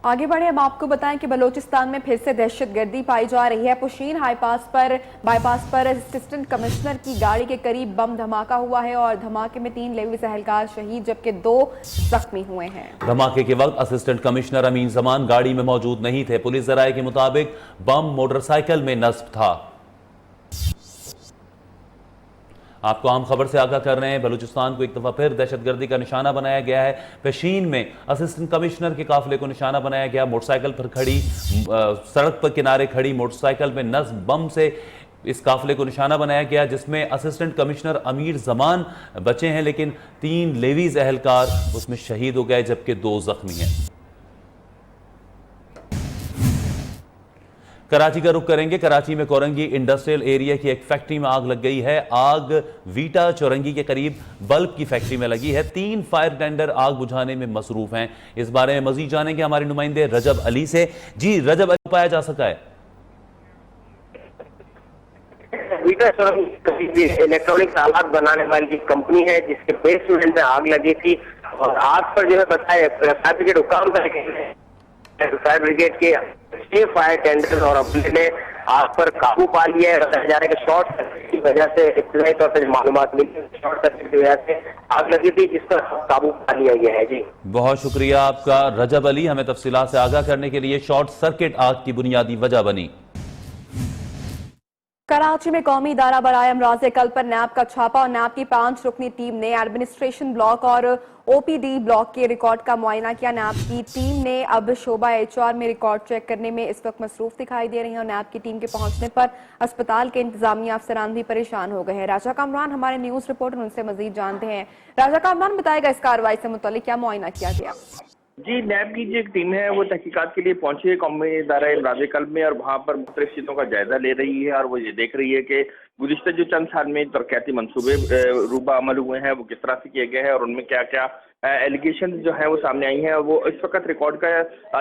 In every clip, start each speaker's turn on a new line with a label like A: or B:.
A: आगे बढ़े, हम आपको बताएं कि बलूचिस्तान में फिर से दहशतगर्दी पाई जा रही है। पुशीन बाईपास पर असिस्टेंट कमिश्नर की गाड़ी के करीब बम धमाका हुआ है और धमाके में 3 लेविस एहलकार शहीद जबकि 2 जख्मी हुए हैं।
B: धमाके के वक्त असिस्टेंट कमिश्नर अमीन जमान गाड़ी में मौजूद नहीं थे। पुलिस जराये के मुताबिक बम मोटरसाइकिल में नस्ब था। आपको अहम खबर से आगाह कर रहे हैं, बलूचिस्तान को एक दफा फिर दहशतगर्दी का निशाना बनाया गया है। पेशीन में असिस्टेंट कमिश्नर के काफिले को निशाना बनाया गया। मोटरसाइकिल पर खड़ी सड़क पर किनारे खड़ी मोटरसाइकिल में नस्ब बम से इस काफिले को निशाना बनाया गया, जिसमें असिस्टेंट कमिश्नर अमीर जमान बचे हैं, लेकिन 3 लेवीज एहलकार उसमें शहीद हो गए जबकि 2 जख्मी हैं। कराची का रुख करेंगे। कराची में कोरंगी इंडस्ट्रियल एरिया की एक फैक्ट्री में आग लग गई है। आग वीटा चौरंगी के करीब बल्ब की फैक्ट्री में लगी है। 3 फायर टेंडर आग बुझाने में मसरूफ हैं। इस बारे में मजीद जानेंगे हमारे नुमाइंदे रजब अली से। जी रजब अली, पाया जा सका है
C: वीटा चौरंगी इलेक्ट्रॉनिक्स आलात बनाने वाली कंपनी है जिसके बेसमेंट में आग लगी थी और आग पर जो है बताया फायर ब्रिगेड हुकाम फायर ब्रिगेड के 6 फायर टेंडर और अमले ने आग पर काबू पा लिया है। बताया जा रहा है कि शॉर्ट सर्किट की वजह से इब्तदाई तौर पर मालूमात मिली, शॉर्ट सर्किट की वजह से आग लगी थी जिस पर काबू पा लिया गया है। जी
B: बहुत शुक्रिया आपका रजब अली, हमें तफसीलात से आगाह करने के लिए। शॉर्ट सर्किट आग की बुनियादी वजह बनी।
A: कराची में कौमी इदारा बराए अमराज़ कल्ब पर नैब का छापा और नैब की 5 रुकनी टीम ने एडमिनिस्ट्रेशन ब्लॉक और ओपीडी ब्लॉक के रिकॉर्ड का मुआयना किया। नैब की टीम ने अब शोबा HR में रिकॉर्ड चेक करने में इस वक्त मसरूफ दिखाई दे रही है और नैब की टीम के पहुंचने पर अस्पताल के इंतजामिया अफसरान भी परेशान हो गए हैं। राजा कामरान हमारे न्यूज रिपोर्टर, उनसे मजीद जानते हैं। राजा कामरान, बताएगा इस कार्रवाई से मुताल्लिक क्या मुआयना किया गया?
D: जी, नैब की जो एक टीम है वो तहकीकात के लिए पहुंची है कौमी इदारा इमराज कल्ब में और वहाँ पर मुख्तलिफ चीज़ों का जायजा ले रही है और वो ये देख रही है कि गुज़िश्ता जो चंद साल में तरक्याती मनसूबे रूबा अमल हुए हैं वो किस तरह से किए गए हैं और उनमें क्या क्या एलिगेशन जो है वो सामने आई हैं। वो इस वक्त रिकॉर्ड का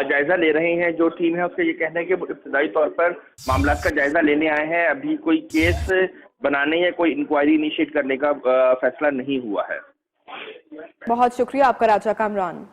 D: जायजा ले रहे हैं। जो टीम है उसका ये कहना है कि इब्तदाई तौर पर मामला का जायजा लेने आए हैं, अभी कोई केस बनाने या कोई इंक्वायरी इनिशिएट करने का फैसला नहीं हुआ है।
A: बहुत शुक्रिया आपका राजा कामरान।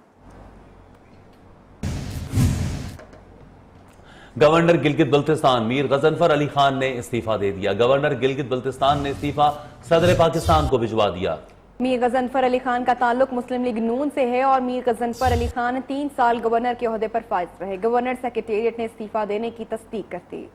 B: गवर्नर गिलगित बल्तिस्तान मीर गजनफर अली खान ने इस्तीफा दे दिया। गवर्नर गिलगित बल्तिस्तान ने इस्तीफा सदर पाकिस्तान को भिजवा दिया।
A: मीर गजनफर अली खान का ताल्लुक मुस्लिम लीग नून से है और मीर गजनफर अली खान 3 साल गवर्नर के ओहदे पर फाइज रहे। गवर्नर सेक्रेटेरिएट ने इस्तीफा देने की तस्दीक कर दी।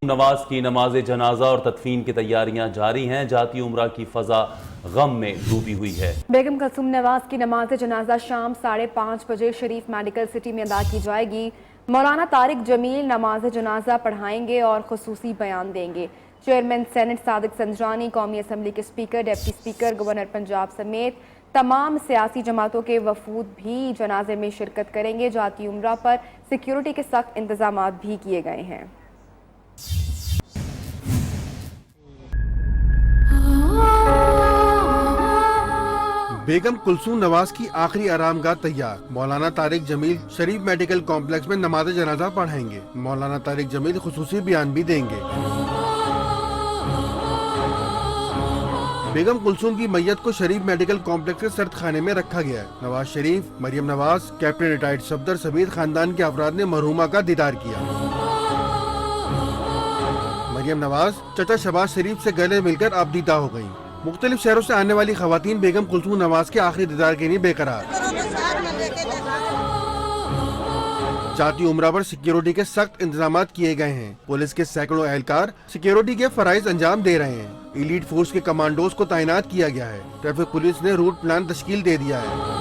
B: नवाज की नमाज जनाजा और तदफीन की तैयारियां जारी हैं। जाती उम्रा की फजा गम में डूबी हुई है।
A: बेगम कुलसूम नवाज की नमाज जनाजा शाम 5:30 बजे शरीफ मेडिकल सिटी में अदा की जाएगी। मौलाना तारिक जमील नमाज जनाजा पढ़ाएंगे और खुसूसी बयान देंगे। चेयरमैन सेनेट सादिक संजरानी, कौमी असम्बली के speaker, deputy speaker, governor Punjab समेत तमाम सियासी जमातों के वफूद भी जनाजे में शिरकत करेंगे। जाती उम्रा पर सिक्योरिटी के सख्त इंतजाम भी किए गए हैं।
E: बेगम कुलसूम नवाज की आखिरी आरामगाह तैयार। मौलाना तारिक जमील शरीफ मेडिकल कॉम्प्लेक्स में नमाज जनाजा पढ़ाएंगे। मौलाना तारिक जमील खुसूसी बयान भी देंगे। बेगम कुलसूम की मैयत को शरीफ मेडिकल कॉम्प्लेक्स के सर्द खाने में रखा गया है। नवाज शरीफ, मरियम नवाज, कैप्टन रिटायर्ड सफदर समेत खानदान के अफराद ने मरहूमा का दीदार किया। मरियम नवाज चचा शहबाज शरीफ से गले मिलकर आबदीदा हो गयी। मुख्तलिफ शहरों से आने वाली खवातीन बेगम कुलसूम नवाज के आखिरी दीदार के लिए बेकरार। जाती उम्रा पर सिक्योरिटी के सख्त इंतजाम किए गए हैं। पुलिस के सैकड़ों एहलकार सिक्योरिटी के फराइज अंजाम दे रहे हैं। एलीट फोर्स के कमांडोज को तैनात किया गया है। ट्रैफिक पुलिस ने रूट प्लान तश्कील दे दिया है।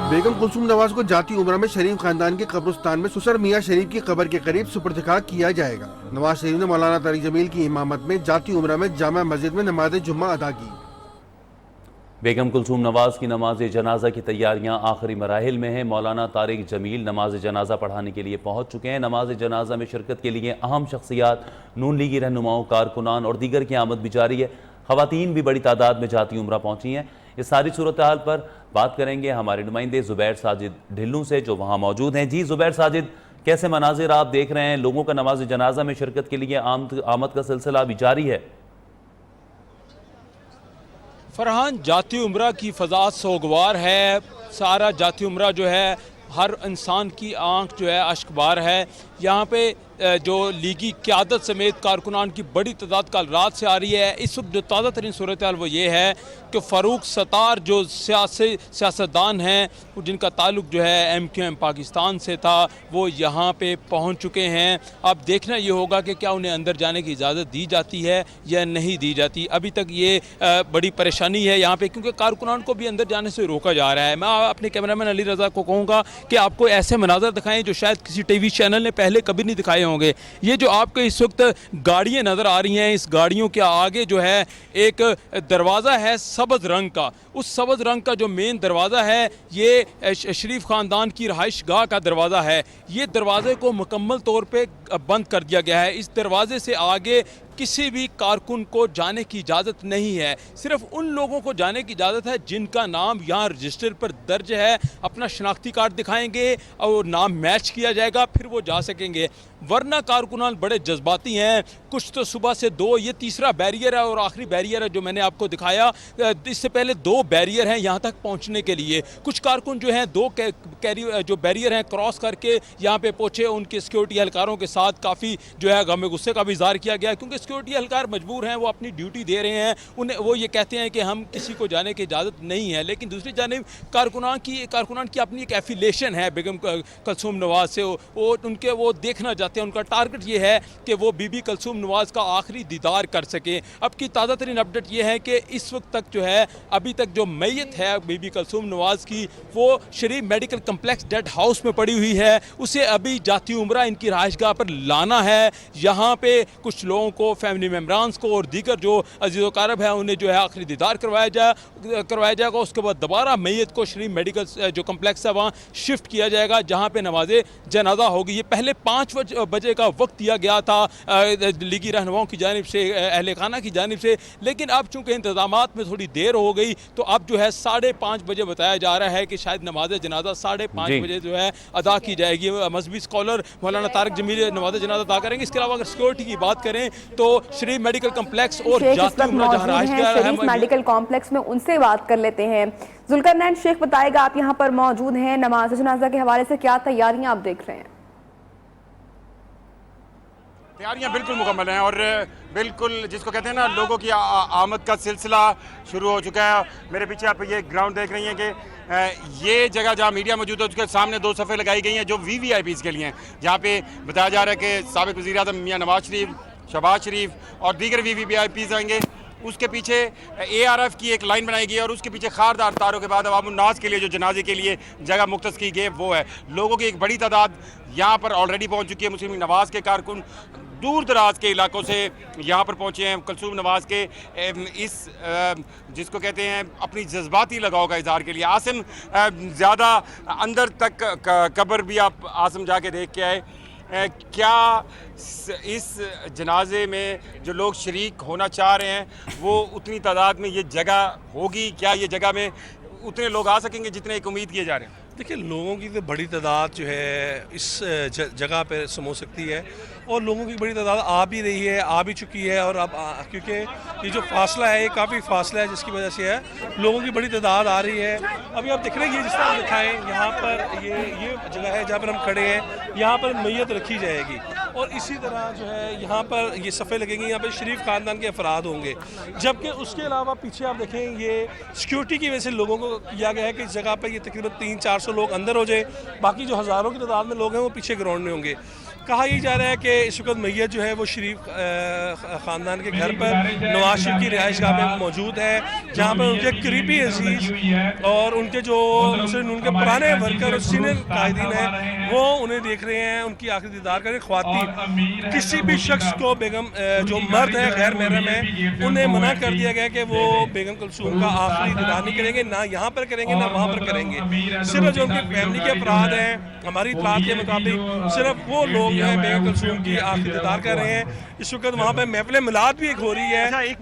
E: बेगम कुलसूम नवाज को जाती उम्रा में शरीफ खानदान के कब्रिस्तान में सुसर मियाँ शरीफ की कब्र के करीब सुपुर्द-ए-खाक किया जाएगा। नवाज शरीफ ने मौलाना तारिक जमील की इमामत में जाती उम्रा में जामा मस्जिद में नमाज जुम्मा अदा की।
B: बेगम कुलसूम नवाज की नमाज जनाजा की तैयारियां आखिरी मराहिल में हैं। मौलाना तारिक जमील नमाज जनाजा पढ़ाने के लिए पहुंच चुके हैं। नमाज जनाजा में शिरकत के लिए अहम शख्सियात, नून लीगी रहनुमाओं, कारकुनान और दीगर की आमद भी जारी है। खवातीन भी बड़ी तादाद में जाती उम्रा पहुंची हैं। इस सारी सूरत हाल पर बात करेंगे हमारे नुमाइंदे ज़ुबैर साजिद ढिल्लू से, जो वहाँ मौजूद हैं। जी ज़ुबैर साजिद, कैसे मनाजिर आप देख रहे हैं? लोगों का नमाज जनाजा में शिरकत के लिए आमद का सिलसिला अभी जारी है?
F: फरहान, जाती उम्रा की फ़ज़ा सोगवार है। सारा जाती उम्रा जो है, हर इंसान की आंख जो है अश्कबार है। यहाँ पे जो लीगी क़यादत समेत कारकुनान की बड़ी तादाद कल रात से आ रही है। इस वक्त जो ताज़ा तरीन सूरत हाल वो ये है कि फ़ारूक सत्तार जो सियासतदान हैं, जिनका ताल्लुक़ जो है MQM पाकिस्तान से था, वो यहाँ पे पहुँच चुके हैं। अब देखना ये होगा कि क्या उन्हें अंदर जाने की इजाज़त दी जाती है या नहीं दी जाती। अभी तक ये बड़ी परेशानी है यहाँ पे, क्योंकि कारकुनान को भी अंदर जाने से रोका जा रहा है। मैं अपने कैमरामैन अली रज़ा को कहूँगा कि आपको ऐसे मनाज़र दिखाएं जो शायद किसी TV चैनल ने पहले कभी नहीं दिखाए होंगे। ये जो आपको इस वक्त गाड़ियाँ नज़र आ रही हैं, इस गाड़ियों के आगे जो है एक दरवाज़ा है सब्ज़ रंग का। उस सब्ज़ रंग का जो मेन दरवाज़ा है, ये शरीफ ख़ानदान की रहाइश गाह का दरवाज़ा है। ये दरवाज़े को मुकम्मल तौर पे बंद कर दिया गया है। इस दरवाज़े से आगे किसी भी कारकुन को जाने की इजाज़त नहीं है। सिर्फ उन लोगों को जाने की इजाज़त है जिनका नाम यहाँ रजिस्टर पर दर्ज है। अपना शनाख्ती कार्ड दिखाएंगे और नाम मैच किया जाएगा, फिर वो जा सकेंगे। वरना कारकुनान बड़े जज्बाती हैं। कुछ तो सुबह से दो, ये तीसरा बैरियर है और आखिरी बैरियर है जो मैंने आपको दिखाया। इससे पहले 2 बैरियर हैं यहाँ तक पहुँचने के लिए। कुछ कारकुन जो हैं 2 जो बैरियर हैं क्रॉस करके यहाँ पे पहुँचे। उनके सिक्योरिटी एहलकारों के साथ काफ़ी जो है गम गुस्से का भी इज़हार किया गया, क्योंकि सिक्योरिटी एहलकार मजबूर हैं, वो अपनी ड्यूटी दे रहे हैं। उन्हें वो ये कहते हैं कि हम किसी को जाने की इजाज़त नहीं है। लेकिन दूसरी जानिब कारकुनान की अपनी एक एफिलेशन है बेगम कलसूम नवाज से। वो देखना चाहते हैं, उनका टारगेट ये है कि वो बीबी कलसूम नवाज का आखिरी दीदार कर सकें। अब की ताज़ा तरीन अपडेट ये है कि इस वक्त तक जो है, अभी तक जो मैयत है बीबी कलसूम नवाज की, वो शरीफ मेडिकल कम्प्लेक्स डेड हाउस में पड़ी हुई है। उसे अभी जाती उम्रा इनकी रहाइशगाह पर लाना है। यहाँ पे कुछ लोगों को, फैमिली मेम्बरान्स को और दीगर जो अजीज़ कारब है, उन्हें जो है आखिरी दीदार करवाया जाएगा। उसके बाद दोबारा मैयत को शरीफ मेडिकल जो कम्प्लेक्स है वहाँ शिफ्ट किया जाएगा, जहाँ पे नमाज जनाजा होगी। ये पहले 5 बजे का वक्त दिया गया था लीगी रहनुमाओं की जानिब से, अहले खाना की जानिब से। लेकिन अब चूँकि इंतजामात में थोड़ी देर हो गई, तो अब जो है 5:30 बजे बताया जा रहा है कि शायद नमाज जनाजा 5:30 बजे जो है अदा की जाएगी। मजहबी स्कॉलर मौलाना तारिक जमील नमाज जनाजा अदा करेंगे। इसके अलावा अगर सिक्योरिटी की बात करें तो शरीफ मेडिकल कम्प्लेक्स और जाती उम्रा जहाँ
A: शरीफ मेडिकल कॉम्प्लेक्स में, उनसे बात कर लेते हैं। जुल्करनैन शेख, बताएगा, आप यहाँ पर मौजूद हैं, नमाज जनाजा के हवाले से क्या तैयारियां आप देख रहे हैं?
G: तैयारियां बिल्कुल मुकम्मल हैं और बिल्कुल जिसको कहते हैं ना, लोगों की आमद का सिलसिला शुरू हो चुका है। मेरे पीछे आप ये ग्राउंड देख रही हैं कि ये जगह जहाँ मीडिया मौजूद है, उसके सामने 2 सफ़े लगाई गई हैं जो VVIPs के लिए हैं, जहाँ पे बताया जा रहा है कि साबिक़ वज़ीर-ए-आज़म मियां नवाज शरीफ, शहबाज शरीफ और दीगर VVIPs आएंगे। उसके पीछे ARF की एक लाइन बनाई गई है और उसके पीछे खारदार तारों के बाद अवामुन्नास के लिए जो जनाजे के लिए जगह मुख्तस की गई वो है। लोगों की एक बड़ी तादाद यहाँ पर ऑलरेडी पहुँच चुकी है। मुस्लिम लीग नवाज के कारकुन दूर दराज के इलाकों से यहाँ पर पहुँचे हैं कलसूम नवाज के इस जिसको कहते हैं अपनी जज्बाती लगाव का इजहार के लिए। आसिम, ज़्यादा अंदर तक कब्र भी आप आसिम जाके देख के आए, क्या इस जनाजे में जो लोग शरीक होना चाह रहे हैं वो उतनी तादाद में ये जगह होगी? क्या ये जगह में उतने लोग आ सकेंगे जितने एक उम्मीद किए जा रहे हैं?
H: देखिए, लोगों की तो बड़ी तादाद जो है इस जगह पर समो सकती है और लोगों की बड़ी तादाद आ भी रही है, आ भी चुकी है। और अब क्योंकि ये जो फासला है, ये काफ़ी फासला है, जिसकी वजह से है लोगों की बड़ी तादाद आ रही है। अभी आप देख रहे हैं, ये जिस तरह दिखाएँ, यहाँ पर ये जगह है जहाँ पर हम खड़े हैं, यहाँ पर मैयत रखी जाएगी और इसी तरह जो है यहाँ पर ये सफ़े लगेंगे, यहाँ पर शरीफ ख़ानदान के अफराद होंगे। जबकि उसके अलावा पीछे आप देखें, ये सिक्योरिटी की वजह से लोगों को किया गया है कि इस जगह पर ये तकरीबन 300-400 लोग अंदर हो जाए, बाकी जो हज़ारों की तादाद में लोग हैं वो पीछे ग्राउंड में होंगे। कहा यह जा रहा है कि इस वक्त मैयत जो है वो शरीफ ख़ानदान के घर पर नवाज शरीफ की रिहाइशगाह में मौजूद है, जहाँ पर उनके करीबी अजीज़ और उनके जो उनके पुराने वर्कर और सीनियर कायदीन हैं वो उन्हें देख रहे हैं, उनकी आखिरी दीदार करें। ख्वातीन, किसी भी शख्स को बेगम जो मर्द है गैर महरम है, उन्हें मना कर दिया गया कि वो बेगम कलसूम का आखिरी दीदार नहीं करेंगे, ना यहाँ पर करेंगे ना वहाँ पर करेंगे। सिर्फ जो उनकी फैमिली के अफराद हैं, हमारी इत्तलात के मुताबिक सिर्फ वो लोग जो है बेगम कलसूम की आखिरी दीदार कर रहे हैं। इस वक्त वहाँ पर महफिल मिलाद भी एक हो रही है,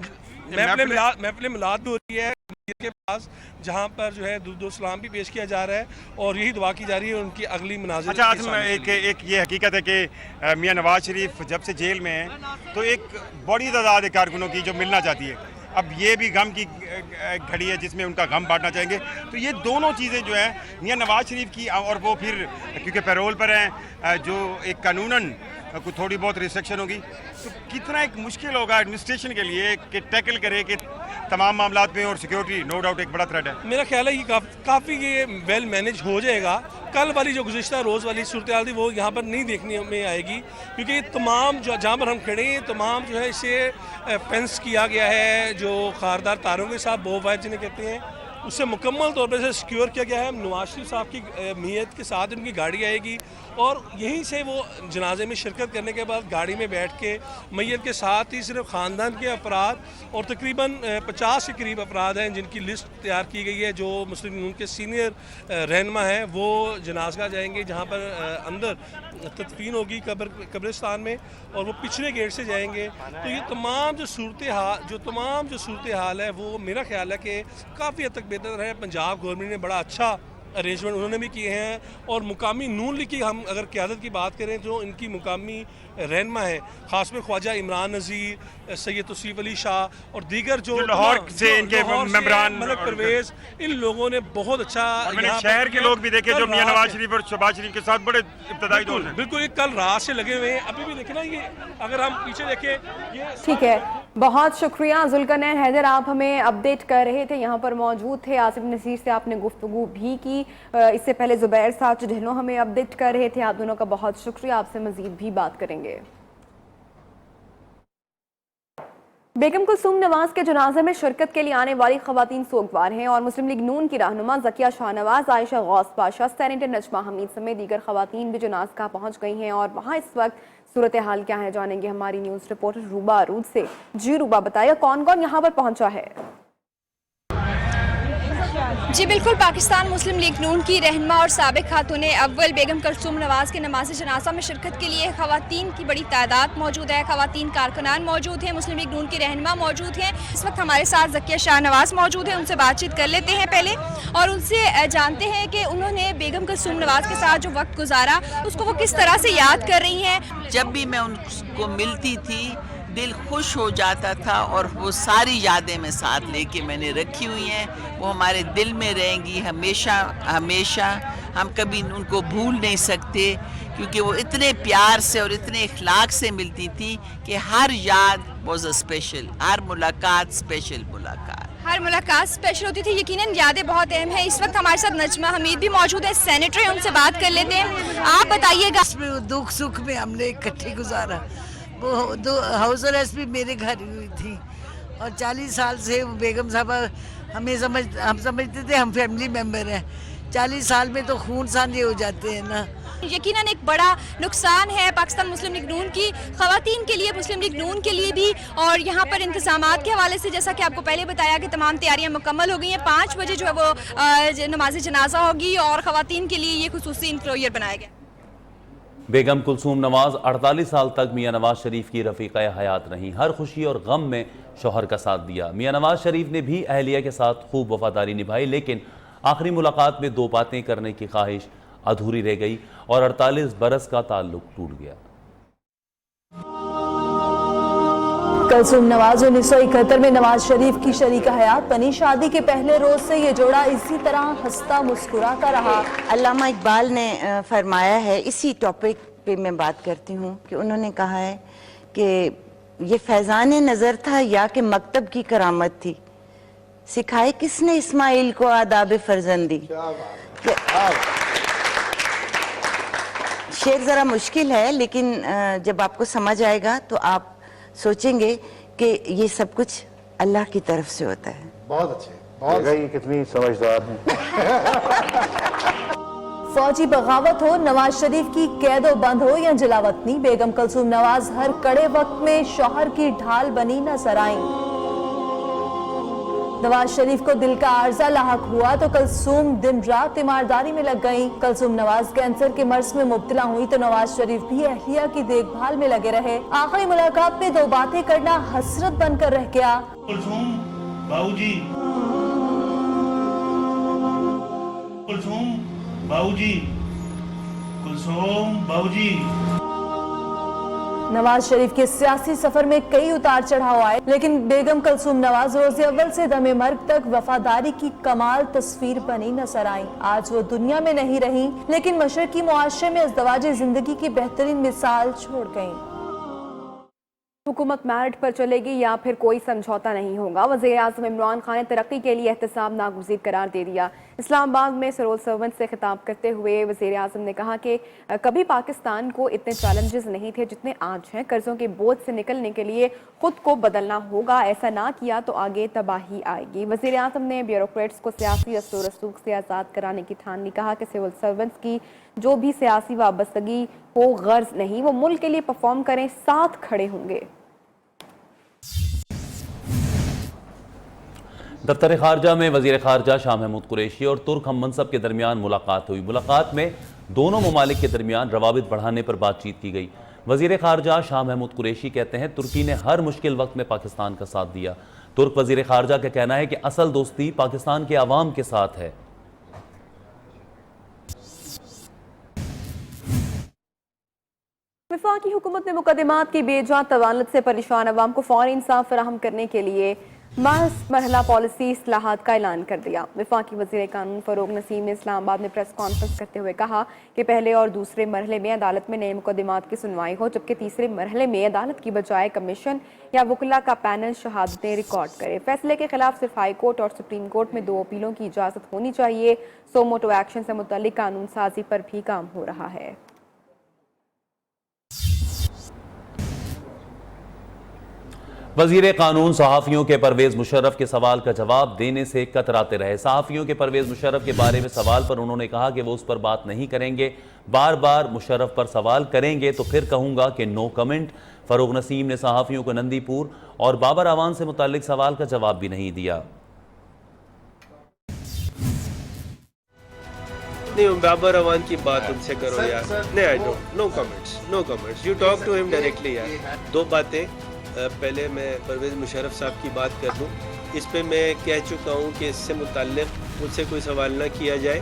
H: महफिल मिलाद भी हो रही है के पास, जहाँ पर जो है दुरूद सलाम भी पेश किया जा रहा है और यही दुआ की जा रही है उनकी अगली मुनाज़िर।
G: अच्छा आसिम, एक ये हकीकत है कि मियां नवाज शरीफ जब से जेल में हैं तो एक बड़ी तादाद कारकुनों की जो मिलना चाहती है, अब ये भी गम की घड़ी है जिसमें उनका गम बांटना चाहेंगे। तो ये दोनों चीज़ें जो हैं मियां नवाज शरीफ की, और वो फिर क्योंकि पैरोल पर हैं, जो एक कानूनन कुछ थोड़ी बहुत रिस्ट्रिक्शन होगी, तो कितना एक मुश्किल होगा एडमिनिस्ट्रेशन के लिए कि टैकल करे कि तमाम मामला में, और सिक्योरिटी नो डाउट एक बड़ा थ्रेट है।
H: मेरा ख्याल है कि काफ़ी ये वेल मैनेज हो जाएगा। कल वाली जो गुज़िश्ता रोज़ वाली सूरत हाल थी वो यहाँ पर नहीं देखने में आएगी, क्योंकि तमाम जो जहाँ पर हम खड़े हैं तमाम जो है इसे फेंस किया गया है, जो खारदार तारों के साथ बो वायर जिन्हें कहते हैं, उससे मुकम्मल तौर पर इसे सिक्योर किया गया है। नवाज शरीफ साहब की मीयत के साथ उनकी गाड़ी आएगी और यहीं से वो जनाजे में शिरकत करने के बाद गाड़ी में बैठ के मैयत के साथ ही सिर्फ ख़ानदान के अफराद और तकरीबन 50 के करीब अफराद हैं जिनकी लिस्ट तैयार की गई है, जो मुस्लिम लीग के सीनियर रहनुमा हैं, वो जनाजा जाएंगे जहाँ पर अंदर तदफीन होगी कब्रिस्तान में, और वो पिछले गेट से जाएंगे। तो ये तमाम जो सूरत हाल है वो मेरा ख्याल है कि काफ़ी हद तक बेहतर है। पंजाब गवर्नमेंट ने बड़ा अच्छा अरेंजमेंट उन्होंने भी किए हैं, और मुकामी नून लीग की हम अगर क़यादत की बात करें जो इनकी मुकामी रहनुमा है, ख़ास में ख्वाजा इमरान नज़ीर, सैयद तौसीफ अली शाह और दीगर जो
G: लाहौर से इनके मेंबरान,
H: मलिक परवेज़, इन लोगों ने बहुत अच्छा,
G: मैंने शहर के लोग भी देखे जो मियां नवाज शरीफ और शहबाज शरीफ के साथ बड़े इब्तदाई दौर हैं।
H: बिल्कुल कल रात से लगे हुए हैं। अभी भी देखे ना, ये अगर हम पीछे देखें ये
A: ठीक है, बहुत शुक्रिया जुल्करनैन हैदर, आप हमें अपडेट कर रहे थे, यहाँ पर मौजूद थे। आसिफ नसीर से आपने गुफ्तगू भी की, इससे पहले जुबैर साहब ढिल्लों हमें अपडेट कर रहे थे। आप दोनों का बहुत शुक्रिया, आपसे मजीद भी बात करेंगे। बेगम कुलसूम नवाज के जनाजे में शिरकत के लिए आने वाली खवातीन सोगवार हैं और मुस्लिम लीग नून की रहनुमा ज़किया शाहनवाज, आयशा गौस पाशा, सेनेटर नजमा हमीद समेत दीगर खवातीन भी जनाज़गाह पहुंच गई हैं। और वहां इस वक्त सूरत हाल क्या है जानेंगे हमारी न्यूज़ रिपोर्टर रूबा अरूज से। जी रूबा, बताइए कौन कौन यहाँ पर पहुंचा है?
I: जी बिल्कुल, पाकिस्तान मुस्लिम लीग नून की रहनुमा और साबिक खातून अव्वल बेगम कुलसूम नवाज के नमाज जनाजा में शिरकत के लिए खवातीन की बड़ी तादाद मौजूद है। खवातीन कारकुनान मौजूद हैं, मुस्लिम लीग नून की रहनुमा मौजूद हैं। इस वक्त हमारे साथ ज़किया शाहनवाज मौजूद हैं, उनसे बातचीत कर लेते हैं पहले और उनसे जानते हैं कि उन्होंने बेगम कुलसूम नवाज के साथ जो वक्त गुजारा उसको वो किस तरह से याद कर रही हैं।
J: जब भी मैं उनको मिलती थी दिल खुश हो जाता था, और वो सारी यादें मैं साथ लेके मैंने रखी हुई हैं। वो हमारे दिल में रहेंगी हमेशा हमेशा। हम कभी उनको भूल नहीं सकते, क्योंकि वो इतने प्यार से और इतने इखलाक से मिलती थी कि हर याद वाज अ स्पेशल, हर मुलाकात स्पेशल मुलाकात।
I: हर मुलाकात स्पेशल होती थी। यकीनन यादें बहुत अहम है। इस वक्त हमारे साथ नजमा हमीद भी मौजूद है, सेनेटर, उनसे बात कर लेते हैं। आप बताइएगा।
K: दुख सुख में हमने इकट्ठे गुजारा। वो हाउस अरेस्ट भी मेरे घर ही हुई थी, और 40 साल से वो बेगम साहबा हम समझते थे हम फैमिली मेम्बर हैं। 40 साल में तो खून साझे हो जाते हैं ना।
I: यकीनन एक बड़ा नुकसान है पाकिस्तान मुस्लिम लीग नून की खवातीन के लिए, मुस्लिम लीग नून के लिए भी। और यहाँ पर इंतजामात के हवाले से जैसा कि आपको पहले बताया कि तमाम तैयारियां मुकम्मल हो गई हैं। 5 बजे जो है वो नमाज जनाजा होगी और खवातीन के लिए ये खुसूसी इंक्लोजर बनाया गया।
B: बेगम कुलसूम नवाज 48 साल तक मियां नवाज शरीफ की रफ़ीक़ा हयात रहीं। हर खुशी और गम में शौहर का साथ दिया। मियां नवाज शरीफ ने भी अहलिया के साथ खूब वफादारी निभाई, लेकिन आखिरी मुलाकात में 2 बातें करने की ख्वाहिश अधूरी रह गई और 48 बरस का ताल्लुक टूट गया।
L: कुलसूम नवाज 1971 में नवाज शरीफ की शरीका हयात बनी। शादी के पहले रोज से ये जोड़ा इसी तरह हंसता मुस्कुराता रहा।
M: अल्लामा इकबाल ने फरमाया है, इसी टॉपिक पे मैं बात करती हूँ, कि उन्होंने कहा है कि ये फैज़ान नज़र था या कि मकतब की करामत थी, सिखाए किसने इस्माइल को आदाब फर्जंदी। शेर ज़रा मुश्किल है, लेकिन जब आपको समझ आएगा तो आप सोचेंगे कि ये सब कुछ अल्लाह की तरफ से होता है।
N: बहुत अच्छे, बहुत ये कितनी समझदार हैं।
L: फौजी बगावत हो, नवाज शरीफ की कैदो बंद हो या जलावतनी, बेगम कुलसूम नवाज हर कड़े वक्त में शौहर की ढाल बनी नजर आईं। नवाज शरीफ को दिल का आर्जा लाहक हुआ तो कुलसूम दिन रात तीमारदारी में लग गईं। कुलसूम नवाज कैंसर के मर्ज में मुब्तला हुई तो नवाज शरीफ भी अहलिया की देखभाल में लगे रहे। आखिरी मुलाकात में 2 बातें करना हसरत बनकर रह गया।
O: कुलसूम बाबूजी, कुलसूम बाबूजी, कुलसूम बाबूजी।
L: नवाज शरीफ के सियासी सफर में कई उतार चढ़ाव आए, लेकिन बेगम कलसूम नवाज रोज़े अव्वल से दमे मर्ग तक वफादारी की कमाल तस्वीर बनी नजर आई। आज वो दुनिया में नहीं रही, लेकिन मशरकी मुआशरे में अज़दवाजी जिंदगी की बेहतरीन मिसाल छोड़ गयी।
A: हुकूमत मेरिट पर चलेगी या फिर कोई समझौता नहीं होगा। वज़ीर-ए-आज़म इमरान खान ने तरक्की के लिए एहतसाब नागुज़ीर करार दे दिया। इस्लामाबाद में सिविल सर्वेंट से खिताब करते हुए वज़ीर-ए-आज़म ने कहा कि कभी पाकिस्तान को इतने चैलेंजेस नहीं थे जितने आज हैं। कर्जों के बोझ से निकलने के लिए खुद को बदलना होगा, ऐसा ना किया तो आगे तबाही आएगी। वज़ीर-ए-आज़म ने ब्यूरोक्रेट्स को सियासी असर रसूख से आज़ाद कराने की ठान ली। कहा कि सिविल सर्वेंट्स की जो भी सियासी वाबस्तगी हो गर्ज नहीं, वो मुल्क के लिए परफॉर्म करें, साथ खड़े होंगे।
B: दफ्तर खारजा में वज़ीर खारजा शाह महमूद कुरैशी और तुर्क हम मनसब के दरमियान मुलाकात हुई। मुलाकात में दोनों ममालिक के दरमियान रवाबित बढ़ाने पर बातचीत की गई। वज़ीर खारजा शाह महमूद कुरैशी कहते हैं तुर्की ने हर मुश्किल वक्त में पाकिस्तान का साथ दिया। तुर्क वज़ीर खारजा का कहना है कि असल दोस्ती पाकिस्तान के अवाम के साथ है।
A: वफाकी हुकूमत ने मुकदमात की बेजा तवालत से परेशान अवाम को फौरी इंसाफ फराहम करने के लिए मरहला पॉलिसी इस्लाहात का ऐलान कर दिया। वफाकी वज़ीर कानून फ़रोग नसीम ने इस्लामाबाद में प्रेस कॉन्फ्रेंस करते हुए कहा कि पहले और दूसरे मरहले में अदालत में नए मुकदमात की सुनवाई हो, जबकि तीसरे मरहले में अदालत की बजाय कमीशन या वकला का पैनल शहादतें रिकॉर्ड करे। फैसले के खिलाफ सिर्फ हाई कोर्ट और सुप्रीम कोर्ट में 2 अपीलों की इजाज़त होनी चाहिए। सोमोटो एक्शन से मुतल्लिक कानून साजी पर भी काम हो रहा है।
B: वज़ीर कानून सहाफ़ियों के परवेज़ मुशर्रफ के सवाल का जवाब देने से कतराते रहे। सहाफ़ियों के परवेज़ मुशर्रफ के बारे में सवाल पर उन्होंने कहा कि वो उस पर बात नहीं करेंगे। बार बार मुशर्रफ पर सवाल करेंगे तो फिर कहूँगा कि नो कमेंट। फ़रोग नसीम ने सहाफ़ियों को नंदीपुर और बाबर आवान से मुताल्लिक सवाल का जवाब भी नहीं दिया।
P: नहीं, बाबर अवान की बात उनसे करो यार। नहीं, I don't, no comments, no comments. You talk to him directly यार। 2 बातें, पहले मैं परवेज़ मुशर्रफ साहब की बात कर दूं। इस पे मैं कह चुका हूं कि इससे मुताल्लिक़ मुझसे कोई सवाल ना किया जाए।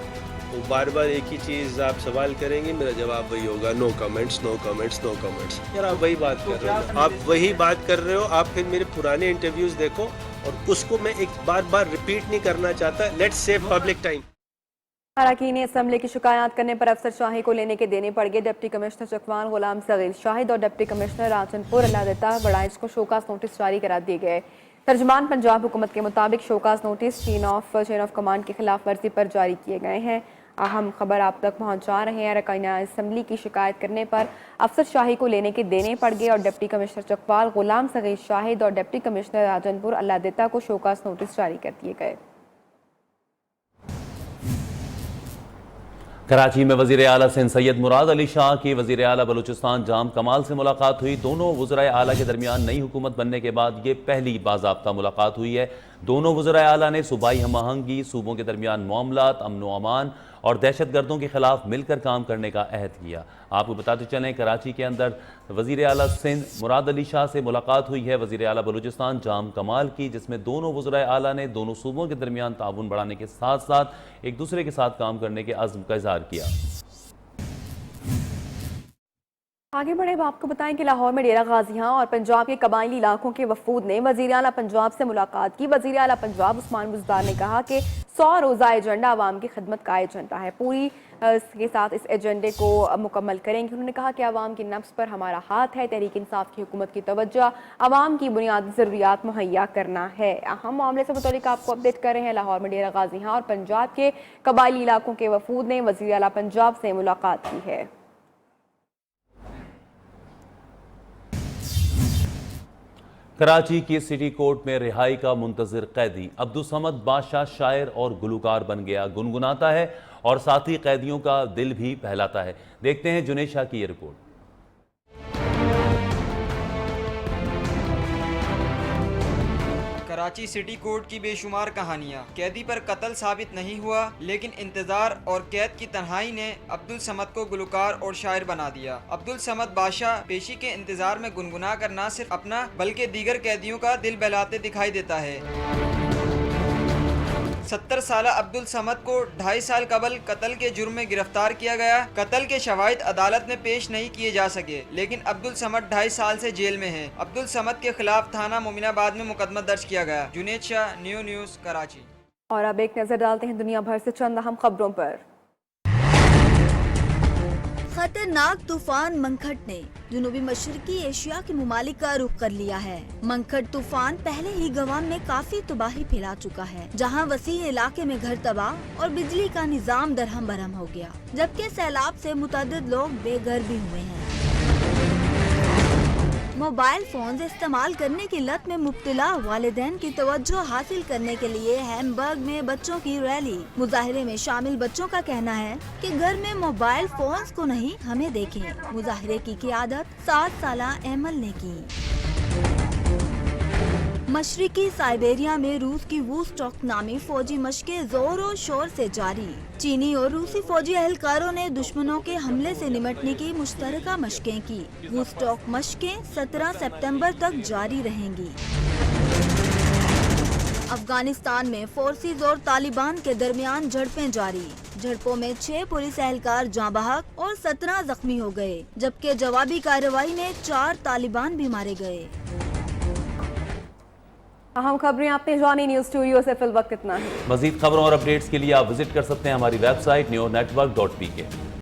P: वो बार बार एक ही चीज़ आप सवाल करेंगे, मेरा जवाब वही होगा, no comments, no comments, no comments. यार आप वही बात कर रहे हो, आप वही बात कर रहे हो। आप फिर मेरे पुराने इंटरव्यूज़ देखो और उसको मैं एक बार रिपीट नहीं करना चाहता। Let's save public time.
A: अरकान असम्बली की शिकायत करने पर अफसर शाही को लेने के देने पड़ गए। डिप्टी कमिश्नर चकवाल गुलाम सगीर शाहिद और डिप्टी कमिश्नर राजनपुर अल्लाह बड़ाइच को शोकास नोटिस जारी करा दिए गए। तर्जुमान पंजाब हुकूमत के मुताबिक show cause notice chain of command की खिलाफ वर्जी पर जारी किए गए हैं। अहम खबर आप तक पहुंचा रहे हैं। अरकान असम्बली की शिकायत करने पर अफसर शाही को लेने के देने पड़ गए और डिप्टी कमिश्नर चकवाल गुलाम सगीर शाहिद और डिप्टी कमिश्नर राजनपुर अल्लाह को शोकास नोटिस जारी कर दिए गए।
B: कराची में वज़ीर आला सिंध सैयद मुराद अली शाह की वज़ीर आला बलूचिस्तान जाम कमाल से मुलाकात हुई। दोनों वज़राए आला के दरमियान नई हुकूमत बनने के बाद ये पहली बाज़ाब्ता मुलाकात हुई है। दोनों वज़राए आला ने सूबाई हम आहंगी, सूबों के दरमियान मामलात, अमन व अमान और दहशतगर्दों के खिलाफ मिलकर काम करने का अहद किया। आपको बताते चलें, कराची के अंदर वज़ीर आला सिंध मुराद अली शाह से मुलाकात हुई है वज़ीर आला बलूचिस्तान जाम कमाल की, जिसमें दोनों वज़राए आला ने दोनों सूबों के दरमियान ताउन बढ़ाने के साथ साथ एक दूसरे के साथ काम करने के अज़्म का इज़हार किया।
A: आगे बढ़े अब आपको बताएं कि लाहौर में डेरा गाजियां और पंजाब के कबायली इलाकों के वफूद ने वज़ीर आला पंजाब से मुलाकात की। वज़ीर आला पंजाब उस्मान बुज़दार ने कहा कि 100 रोज़ा एजेंडा आवाम की खिदमत का एजेंडा है, पूरी के साथ इस एजेंडे को मुकम्मल करेंगे। उन्होंने कहा कि आवाम की नफ्स पर हमारा हाथ है। तहरीक इंसाफ की हुकूमत की तवज्जो आवाम की बुनियादी ज़रूरियात मुहैया करना है। अहम मामले से मुतालिक आपको अपडेट कर रहे हैं। लाहौर में डेरा गाजियां और पंजाब के कबायली इलाकों के वफूद ने वज़ीर आला पंजाब से मुलाकात की है।
B: कराची की सिटी कोर्ट में रिहाई का मुंतज़िर कैदी अब्दुल समद बादशाह शायर और गुलकार बन गया। गुनगुनाता है और साथ ही कैदियों का दिल भी बहलाता है। देखते हैं जुनेद शाह की ये रिपोर्ट।
Q: कराची सिटी कोर्ट की बेशुमार कहानियाँ। कैदी पर कत्ल साबित नहीं हुआ, लेकिन इंतजार और कैद की तन्हाई ने अब्दुल समद को गुलकार और शायर बना दिया। अब्दुल समद बादशाह पेशी के इंतजार में गुनगुना कर न सिर्फ अपना बल्कि दीगर कैदियों का दिल बहलाते दिखाई देता है। 70 साल अब्दुल समद को 2.5 साल कबल कत्ल के जुर्म में गिरफ्तार किया गया। कत्ल के शवाहिद अदालत में पेश नहीं किए जा सके, लेकिन अब्दुल समद 2.5 साल से जेल में है। अब्दुल समद के खिलाफ थाना मोमिनाबाद में मुकदमा दर्ज किया गया। Junaid Shah, new news, Karachi.
A: और अब एक नजर डालते हैं दुनिया भर से चंद अहम खबरों पर।
R: खतरनाक तूफान मंखट ने जनूबी मशरकी एशिया के मुमालिक का रुख कर लिया है। मंखट तूफान पहले ही गवाम में काफी तबाही फैला चुका है, जहां वसी इलाके में घर तबाह और बिजली का निजाम दरहम बरहम हो गया, जबकि सैलाब से मुतअद्दिद लोग बेघर भी हुए हैं। मोबाइल फोन इस्तेमाल करने की लत में मुब्तला वालिदैन की तवज्जो हासिल करने के लिए हैम्बर्ग में बच्चों की रैली। मुजाहिरे में शामिल बच्चों का कहना है कि घर में मोबाइल फोन्स को नहीं, हमें देखें। मुजाहिरे की क़ियादत 7 साला एमल ने की। मशरिकी साइबेरिया में रूस की वूस्टॉक नामी फौजी मशकें जोरों शोर से जारी। चीनी और रूसी फौजी अहलकारों ने दुश्मनों के हमले से निपटने की मुश्तरका मशकें की। वूस्टॉक मशकें 17 सितंबर तक जारी रहेंगी। अफगानिस्तान में फोर्सेज और तालिबान के दरमियान झड़पें जारी। झड़पों में 6 पुलिस एहलकार जाँ बहक और 17 जख्मी हो गए, जबकि जवाबी कार्रवाई में 4 तालिबान भी मारे गए।
A: अहम खबरें आपने जानी। न्यूज़ स्टूडियो से फिल वक्त इतना है।
B: मजीद खबरों और अपडेट्स के लिए आप विजिट कर सकते हैं हमारी वेबसाइट newnetwork.pk।